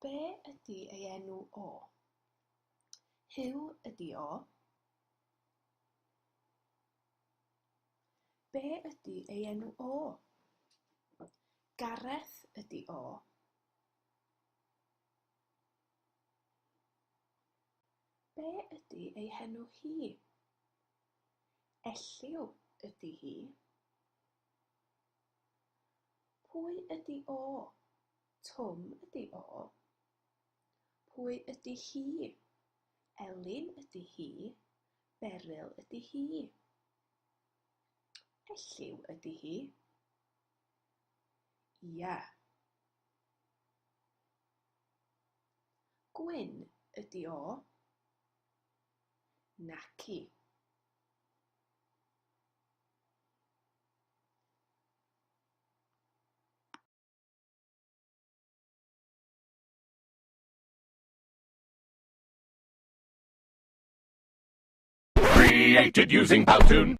Be ydy ei enw o? Hyw ydy o. Be ydy ei enw o? Gareth ydy o. Be ydy ei henw hi? Elliw ydy hi. Pwy ydy o? Twm ydy o. Pwy ydy hi? Elin ydy hi. Beryl ydy hi. Elliw ydy hi. Ia. Gwyn ydy o. Naci. Created using Powtoon.